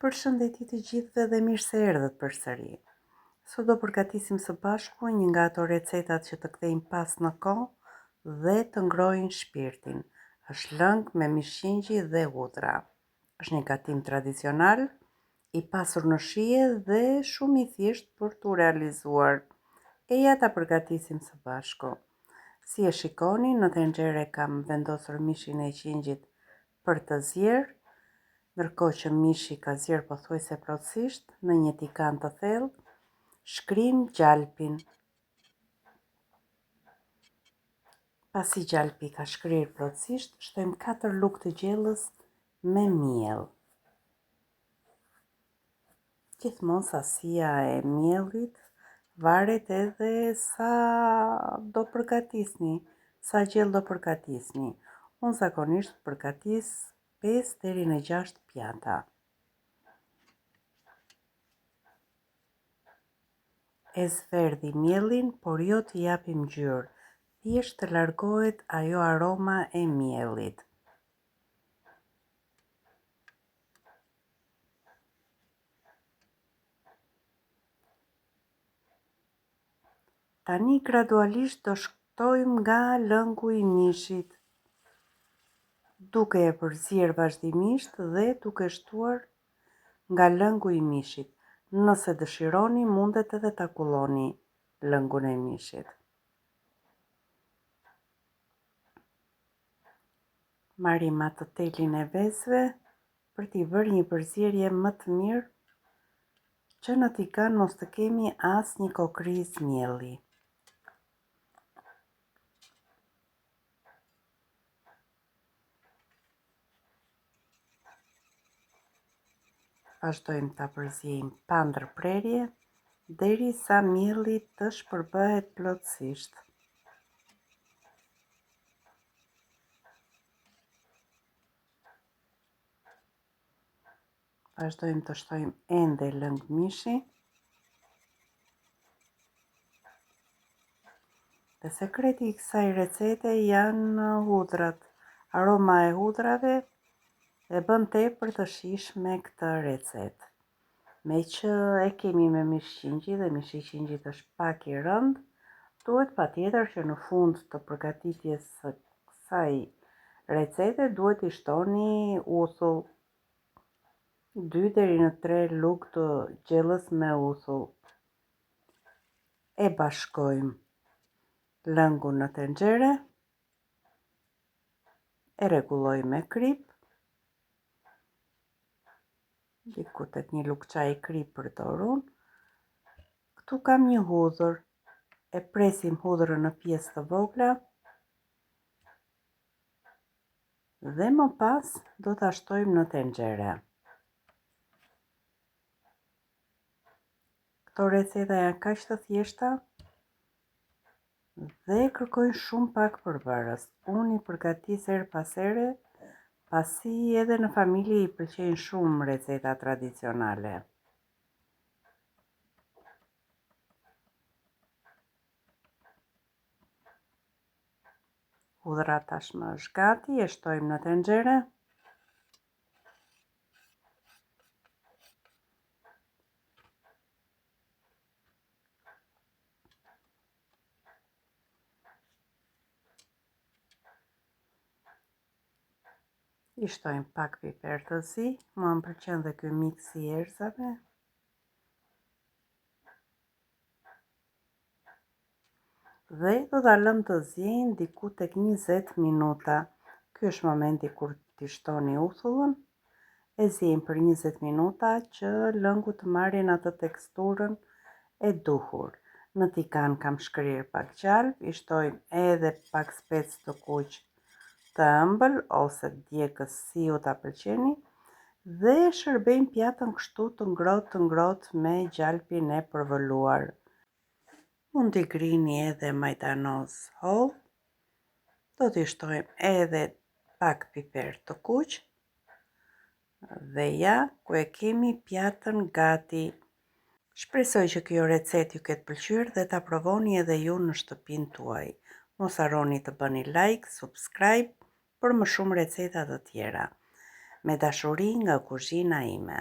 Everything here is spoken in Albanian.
Përshëndetje të gjithëve dhe mirë se erdhët përsëri. Sot do përgatisim së bashku një nga ato recetat që të kthejnë pas në kohë dhe të ngrojnë shpirtin. Është lëng me mishqingji dhe hudhra. Është një gatim tradicional, i pasur në shije dhe shumë i thjesht për t'u realizuar. Eja ta përgatisim së bashku. Si e shikoni, në tenxhere kam vendosur mishin e qingjit për të zjerë, ndërkohë që mishi ka zjerë pothuajse plotësisht në një tikan të thellë, shkrim gjalpin. Pasi gjalpi ka shkrirë plotësisht, shtojmë 4 lugë të gjellës me miell. Gjithmonë sasia e miellit varet edhe sa do përgatisni, sa gjellë do përgatisni. Unë zakonisht përgatis 5 deri në 6 pjata. E zverdhi miellin, por jo t'i japim ngjyrë, thjesht të largohet ajo aroma e miellit. Tani gradualisht do shtojmë nga lëngu i mishit, duke e përzier vazhdimisht dhe duke shtuar nga lëngu i mishit. Nëse dëshironi, mundet edhe ta kulloni lëngun e mishit. Marrim atë telin e vezëve për t'i bërë një përzierje më të mirë, që në tikan mos të kemi as një kokriz mielli. Vazhdojmë ta përziejmë pa ndërprerje derisa mielli të shpërbëhet plotësisht. Vazhdojmë të shtojmë ende lëng mishi. Dhe sekreti i kësaj recete janë hudhrat. Aroma e hudrave e bën tepër të shijshme këtë recetë. Me që e kemi me mishqingji dhe mishi i qingjit është pak i rënd, duhet patjetër që në fund të përgatitjes së kësaj recete duhet i shtoni uthull, 2 deri në 3 lugë të gjellës me uthull. E bashkojmë lëngun në tenxhere, e rregulloj me krip, diku tek 1 lugë çaji krip përdor unë. Këtu kam një hudhër, e presim hudhërën në pjesë të vogla dhe më pas do ta shtojmë në tenxhere. Këto receta janë kaq të thjeshta dhe kërkojnë shumë pak përbërës. Unë i përgatis her pas here, pasi edhe në familje i pëlqejnë shumë receta tradicionale. Hudhra tashmë është gati, e shtojmë në tenxhere. I shtojmë pak piper të zi, mua më pëlqen dhe ky mix i erëzave. Dhe do ta lëm të ziejnë diku tek 20 minuta. Ky është momenti kur t'i shtoni uthullën, e ziejnë për 20 minuta që lëngu të marrin atë teksturën e duhur. Në tikan kam shkrirë pak gjalp, i shtojmë edhe pak spec të kuq të ëmbël ose djegës si ju ta pëlqeni dhe shërbejmë pjatën kështu të ngrohtë me gjalpin e përvëluar. Mund t'i grini edhe majtanoz holl, do t'i shtojmë edhe pak piper të kuq dhe ja ku e kemi pjatën gati. Shpresoj që kjo recetë ju ketë pëlqyer dhe ta provoni edhe ju në shtëpinë tuaj. Mos harroni të bëni like, subscribe për më shumë receta të tjera. Me dashuri nga kuzhina ime.